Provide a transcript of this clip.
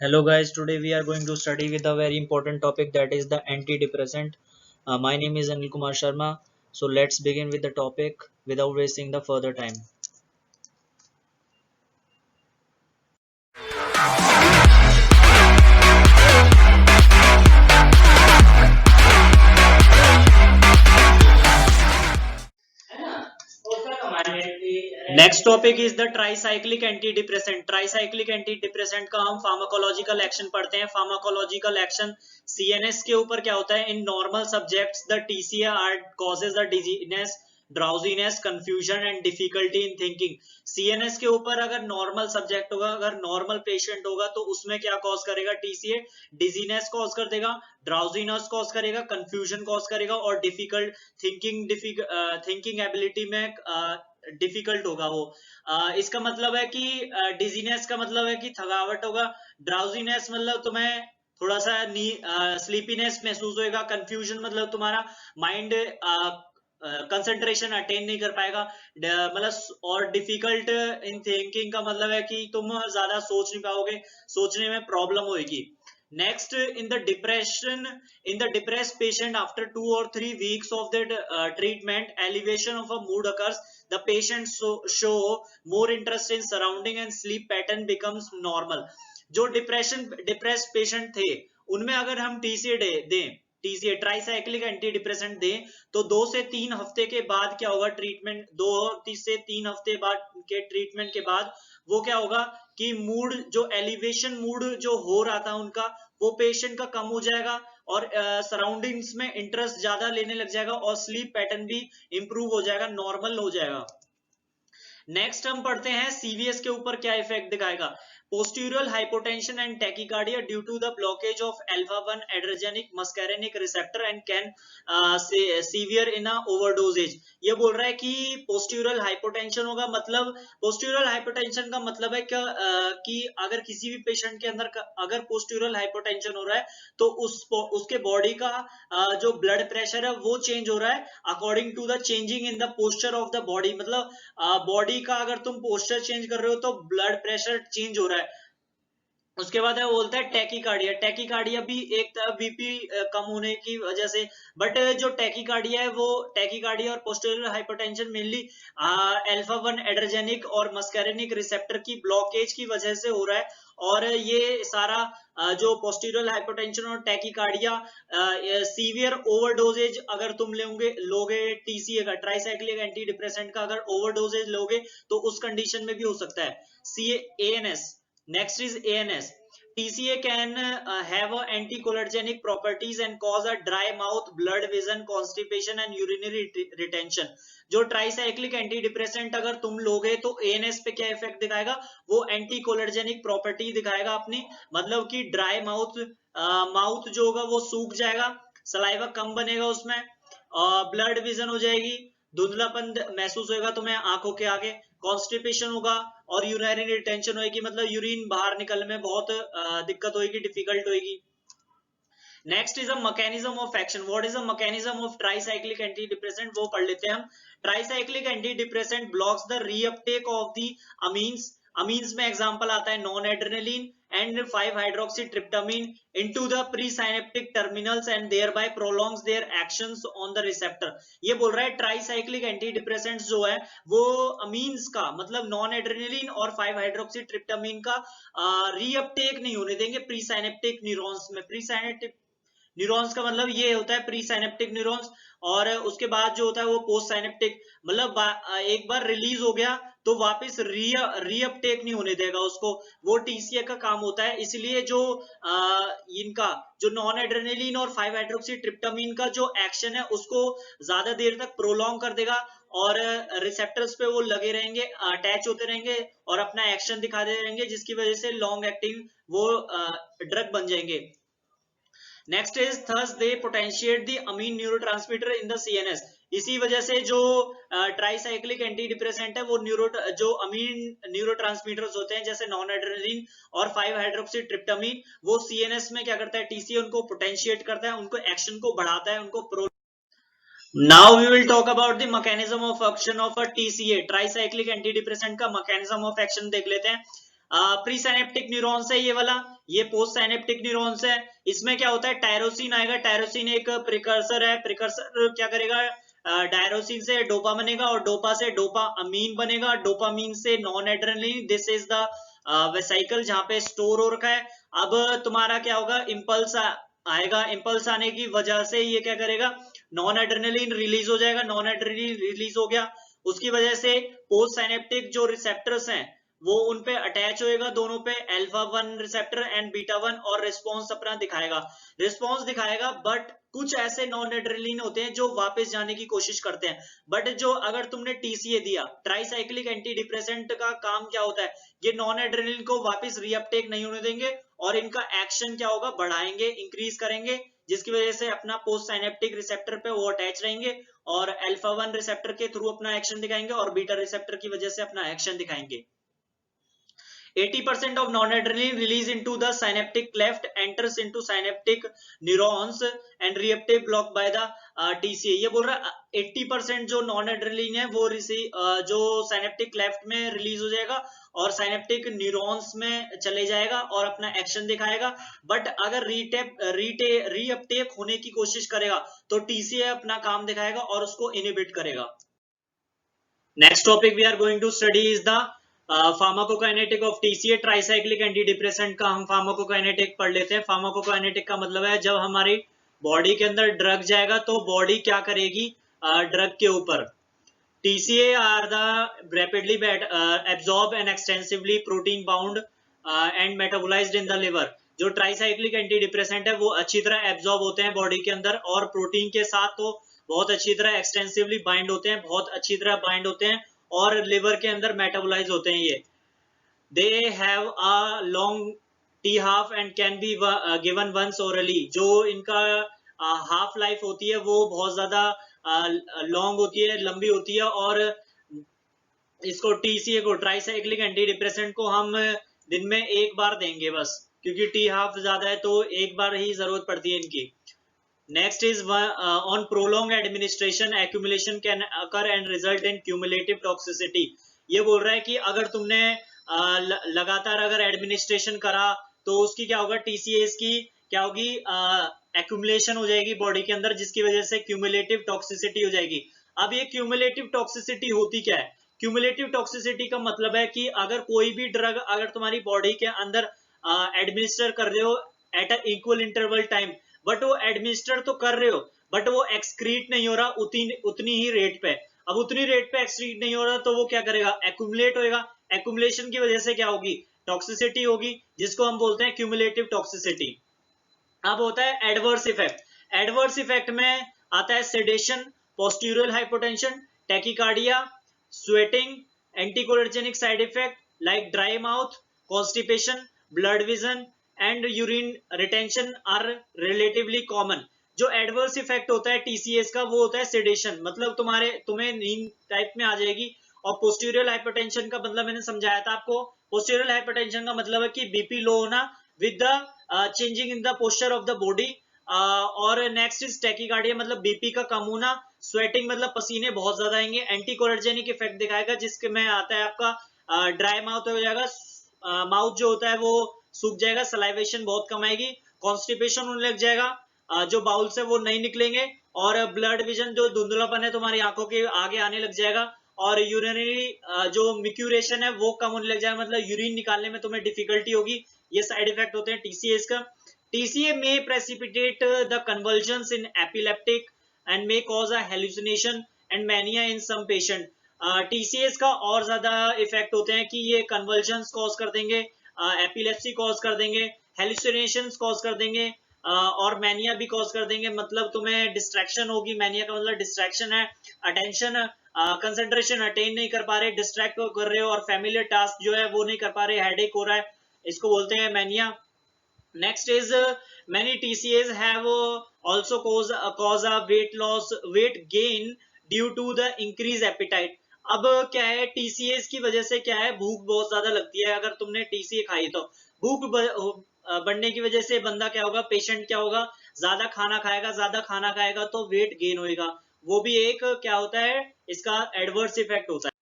Hello guys, today we are going to study with a very important topic, that is the antidepressant. My name is Anil Kumar Sharma. So let's begin with the topic without wasting the further time. Next topic is the tricyclic antidepressant. Tricyclic antidepressant का हम pharmacological action पढ़ते हैं। Pharmacological action CNS के ऊपर क्या होता है? In normal subjects the TCA are causes the dizziness, drowsiness, confusion and difficulty in thinking. CNS के ऊपर अगर नॉर्मल सब्जेक्ट होगा, अगर नॉर्मल पेशेंट होगा तो उसमें क्या कॉज करेगा? टीसीए डिजीनेस कॉज कर देगा, ड्राउजीनेस कॉज करेगा, कंफ्यूजन कॉज करेगा और डिफिकल्ट थिंकिंग एबिलिटी में डिफिकल्ट होगा वो। इसका मतलब है कि डिजीनेस का मतलब है कि थकावट होगा, ड्राउजीनेस मतलब तुम्हें थोड़ा सा स्लीपीनेस महसूस होएगा, कंफ्यूजन मतलब तुम्हारा माइंड कंसंट्रेशन अटेन नहीं कर पाएगा, मतलब और डिफिकल्ट इन थिंकिंग का मतलब है कि तुम ज्यादा सोच नहीं पाओगे, सोचने में प्रॉब्लम होगी। Next, in the depressed patient, after 2 or 3 weeks of the treatment, elevation of a mood occurs. The patient show more interest in surrounding and sleep pattern becomes normal. जो डिप्रेस्ड पेशेंट थे उनमें अगर हम TCA tricyclic antidepressant दें तो 2 से 3 हफ्ते के बाद क्या होगा? ट्रीटमेंट 2 से 3 हफ्ते बाद के ट्रीटमेंट के बाद वो क्या होगा कि मूड जो एलिवेशन मूड जो हो रहा था उनका, वो पेशेंट का कम हो जाएगा और सराउंडिंग्स में इंटरेस्ट ज्यादा लेने लग जाएगा और स्लीप पैटर्न भी इंप्रूव हो जाएगा, नॉर्मल हो जाएगा। नेक्स्ट हम पढ़ते हैं सीवीएस के ऊपर क्या इफेक्ट दिखाएगा। Postural hypotension and tachycardia due to the blockage of alpha 1 adrenergic muscarinic receptor and can severe in overdoses. ये बोल रहा है कि पोस्टीरियल हाइपोटेंशन होगा, मतलब पोस्टीरियल हाइपोटेंशन का मतलब है कि अगर किसी भी पेशेंट के अंदर अगर पोस्टीरियल हाइपोटेंशन हो रहा है तो उसके बॉडी का जो ब्लड प्रेशर है वो चेंज हो रहा है according to the changing in the posture of the body. मतलब बॉडी का अगर तुम पोस्चर चेंज कर रहे हो तो ब्लड प्रेशर चेंज हो रहा है। उसके बाद है बोलता है टैकीकार्डिया। टैकीकार्डिया भी एक तरह बीपी कम होने की वजह से, बट जो टैकीकार्डिया है वो टैकीकार्डिया और पोस्टीरियर हाइपरटेंशन मेनली अल्फा 1 एड्रेजेनिक और मस्कैरेनिक रिसेप्टर की ब्लॉकेज की वजह से हो रहा है। और ये सारा जो पोस्टीरियर हाइपरटेंशन और टैकीकार्डिया सीवियर ओवरडोजेज अगर तुम लोगे टीसीए का, ट्राइसाइक्लिक एंटी डिप्रेसेंट का अगर ओवरडोजेज लोगे तो उस कंडीशन में भी हो सकता है। ANS, next is ANS. TCA can have anticholinergic properties and cause a dry mouth, blurred vision, constipation and urinary retention. जो ट्राइसाइक्लिक एंटीडिप्रेसेंट अगर तुम लोगे तो एएनएस पे क्या इफेक्ट दिखाएगा? वो एंटीकोलर्जेनिक प्रॉपर्टी दिखाएगा अपनी, मतलब कि ड्राई माउथ जो होगा वो सूख जाएगा, सलाइवा कम बनेगा उसमें, ब्लड विजन हो जाएगी, धुंधलापन महसूस होगा तुम्हें आंखों के आगे, कॉन्स्टिपेशन होगा और यूरिनरी रिटेंशन होगी, मतलब यूरिन बाहर निकलने में बहुत दिक्कत होगी, डिफिकल्ट होगी। Next is a mechanism of action. What is a mechanism of tricyclic antidepressant, वो पढ़ लेते हैं हम। Tricyclic antidepressant blocks the reuptake of the amines. Amines में एग्जांपल आता है non adrenaline and 5-hydroxytryptamine into the presynaptic terminals and thereby prolongs their actions on the receptor। ये बोल रहा है ट्राइसाइक्लिक एंटीडिप्रेसेंट्स जो है वो अमीन्स का, मतलब नॉन एड्रेनलिन और 5-hydroxytryptamine का रीअपटेक नहीं होने देंगे प्रीसाइनेप्टिक न्यूरॉन्स में। प्रीसाइनेप्टिक न्यूरॉन्स का मतलब ये होता है प्री साइनेप्टिक न्यूरॉन्स, और उसके बाद जो होता है वो पोस्ट साइनेप्टिक, मतलब एक बार रिलीज हो गया तो वापस रीअपटेक नहीं होने देगा उसको, वो टीसीए का काम होता है। इसलिए जो इनका जो नॉन एड्रेनलिन और 5-हाइड्रोक्सीट्रिप्टामाइन का जो एक्शन है उसको ज्यादा देर तक प्रोलॉन्ग कर देगा और रिसेप्टर्स पे वो लगे रहेंगे, अटैच होते रहेंगे और अपना एक्शन दिखाते रहेंगे, जिसकी वजह से लॉन्ग एक्टिंग वो ड्रग बन जाएंगे। Next is thus they potentiate the amine neurotransmitter in the CNS. इसी वजह से जो ट्राइसाइक्लिक एंटी डिप्रेसेंट है वो जो अमीन न्यूरोट्रांसमीटर्स होते हैं जैसे नॉन एड्रेनलिन और 5-हाइड्रोक्सीट्रिप्टामाइन, वो सीएनएस में क्या करता है? टीसीए उनको पोटेंशिएट करता है, उनको एक्शन को बढ़ाता है, उनको प्रो। Now we will talk about the mechanism of action of a TCA. Tricyclic antidepressant का मैकेनिज्म ऑफ एक्शन देख लेते हैं। प्री साइनेप्टिक न्यूरॉन्स है ये वाला, ये पोस्ट साइनेप्टिक न्यूरॉन्स है। इसमें क्या होता है, टायरोसिन आएगा, टायरोसिन एक प्रिकर्सर है, प्रिकर्सर क्या करेगा, डायरोसिन से डोपा बनेगा और डोपा से डोपामीन बनेगा, डोपामीन से non adrenaline, this is the vesicle जहां पे स्टोर हो रखा है। अब तुम्हारा क्या होगा, इम्पल्स आएगा, इम्पल्स आने की वजह से ये क्या करेगा, नॉन एड्रेनलिन रिलीज हो जाएगा, नॉन एड्रेनलिन रिलीज हो गया, उसकी वजह से पोस्ट साइनेप्टिक जो रिसेप्टर्स हैं वो उन पे अटैच होएगा, दोनों पे, अल्फा 1 रिसेप्टर एंड बीटा 1, और रिस्पॉन्स अपना दिखाएगा, रिस्पॉन्स दिखाएगा। बट कुछ ऐसे नॉन एड्रेनलिन होते हैं जो वापस जाने की कोशिश करते हैं। बट जो अगर तुमने टीसीए दिया, ट्राइसाइक्लिक एंटी डिप्रेसेंट का काम क्या होता है, ये नॉन एड्रेनलिन को वापस रीअपटेक नहीं होने देंगे और इनका एक्शन क्या होगा, बढ़ाएंगे, इंक्रीज करेंगे, जिसकी वजह से अपना पोस्ट साइनेप्टिक रिसेप्टर पे वो अटैच रहेंगे और अल्फा 1 रिसेप्टर के थ्रू अपना एक्शन दिखाएंगे और बीटा रिसेप्टर की वजह से अपना एक्शन दिखाएंगे। 80% of non-adrenaline release into the synaptic cleft enters into synaptic neurons and reuptake blocked by the TCA। ये बोल रहा है 80% जो नॉन एड्रेनलिन है वो जो साइनेप्टिक क्लेफ्ट में रिलीज हो जाएगा और साइनेप्टिक न्यूरॉन्स में चले जाएगा और अपना एक्शन दिखाएगा। बट अगर रीअपटेक होने की कोशिश करेगा तो टीसीए अपना काम दिखाएगा और उसको इनहिबिट करेगा। Next topic we are going to study is the pharmacokinetic of TCA, tricyclic antidepressant का हम फार्माकोकाइनेटिक पढ़ लेते हैं। फार्माकोकाइनेटिक का मतलब है जब हमारी बॉडी के अंदर ड्रग जाएगा तो बॉडी क्या करेगी ड्रग के ऊपर। TCA are the rapidly absorb and extensively protein bound and metabolised in the liver. जो ट्राइसाइक्लिक एंटी डिप्रेसेंट है वो अच्छी तरह एब्जॉर्ब होते हैं बॉडी के अंदर और प्रोटीन के साथ तो बहुत अच्छी तरह एक्सटेंसिवली बाइंड होते हैं, बहुत अच्छी तरह बाइंड होते हैं और लिवर के अंदर मेटाबोलाइज होते हैं। ये they have a long T half and can be given once orally. जो इनका हाफ लाइफ होती है वो बहुत ज्यादा लॉन्ग होती है, लंबी होती है और इसको टीसीए को, ट्राइसाइक्लिक एंटी डिप्रेसेंट को हम दिन में एक बार देंगे बस, क्योंकि टी हाफ ज्यादा है तो एक बार ही जरूरत पड़ती है इनकी। Next is on prolonged administration, accumulation can occur and result in cumulative toxicity। ये बोल रहा है कि अगर तुमने लगातार अगर एडमिनिस्ट्रेशन करा तो उसकी क्या होगा, टीसीएस की क्या होगी, एक्यूमुलेशन हो जाएगी बॉडी के अंदर, जिसकी वजह से क्यूमुलेटिव टॉक्सिसिटी हो जाएगी। अब ये क्यूमुलेटिव टॉक्सिसिटी होती क्या है, क्यूमुलेटिव टॉक्सिसिटी का मतलब है कि अगर कोई भी ड्रग अगर तुम्हारी बॉडी के अंदर एडमिनिस्टर कर रहे हो at a equal interval time, but वो एडमिनिस्टर तो कर रहे हो बट वो एक्सक्रीट नहीं हो रहा उतनी ही रेट पे। अब उतनी रेट पे एक्सक्रीट नहीं हो रहा तो वो क्या करेगा, एक्यूमुलेट होएगा। एक्यूमुलेशन की वजह से क्या होगी, टॉक्सिसिटी होगी, जिसको हम बोलते हैं क्यूमुलेटिव टॉक्सिसिटी। अब होता है एडवर्स इफेक्ट। एडवर्स इफेक्ट में आता है sedation, posterior hypotension, tachycardia, sweating, anticholinergic side effect like dry mouth, constipation, blood vision and urine retention are relatively common. जो एडवर्स इफेक्ट होता है टीसीएस का वो होता है सेडेशन, मतलब तुम्हें नींद टाइप में आ जाएगी। और पोस्टीरियर हाइपरटेंशन का मतलब मैंने समझाया था आपको। पोस्टीरियर हाइपरटेंशन का मतलब है कि बीपी लो होना with the changing in the posture of the body. और नेक्स्ट इज टैकीकार्डिया, मतलब बीपी का कम होना। स्वेटिंग मतलब पसीने बहुत ज्यादा आएंगे। एंटीकोलिनर्जिक इफेक्ट दिखाएगा जिसके में आता है आपका ड्राई माउथ हो जाएगा, माउथ जो होता है वो सूख जाएगा, सलाइवेशन बहुत कम आएगी, कॉन्स्टिपेशन होने लग जाएगा, जो बाउल से वो नहीं निकलेंगे, और ब्लड विजन जो धुंधलापन है तुम्हारी आंखों के आगे आने लग जाएगा, और यूरिनरी जो मिक्यूरेशन है वो कम होने लग जाएगा, मतलब यूरिन निकालने में तुम्हें डिफिकल्टी होगी। ये साइड इफेक्ट होते हैं टीसीएस का। टीसीए में precipitate the convulsions in epileptic and may cause a hallucination and mania in some patient. TCS का और ज्यादा इफेक्ट होते हैं कि ये कन्वर्जन्स कॉज कर देंगे, एपिलेप्सी कॉज कर देंगे, हेलुसिनेशंस कॉज कर देंगे, और मैनिया भी कॉज कर देंगे। मतलब तुम्हें डिस्ट्रैक्शन होगी, मैनिया का मतलब डिस्ट्रैक्शन है, अटेंशन कंसंट्रेशन अटेन नहीं कर पा रहे, डिस्ट्रैक्ट कर रहे हो, और फैमिलियर टास्क जो है वो नहीं कर पा रहे, हेडेक हो रहा है, इसको बोलते हैं mania. Next is many TCAs have also cause a weight gain due to the increased appetite। अब क्या है, टीसीएस की वजह से क्या है, भूख बहुत ज्यादा लगती है। अगर तुमने टीसीए खाई तो भूख बढ़ने की वजह से बंदा क्या होगा, पेशेंट क्या होगा, ज्यादा खाना खाएगा, ज्यादा खाना खाएगा तो वेट गेन होएगा। वो भी एक क्या होता है, इसका एडवर्स इफेक्ट होता है।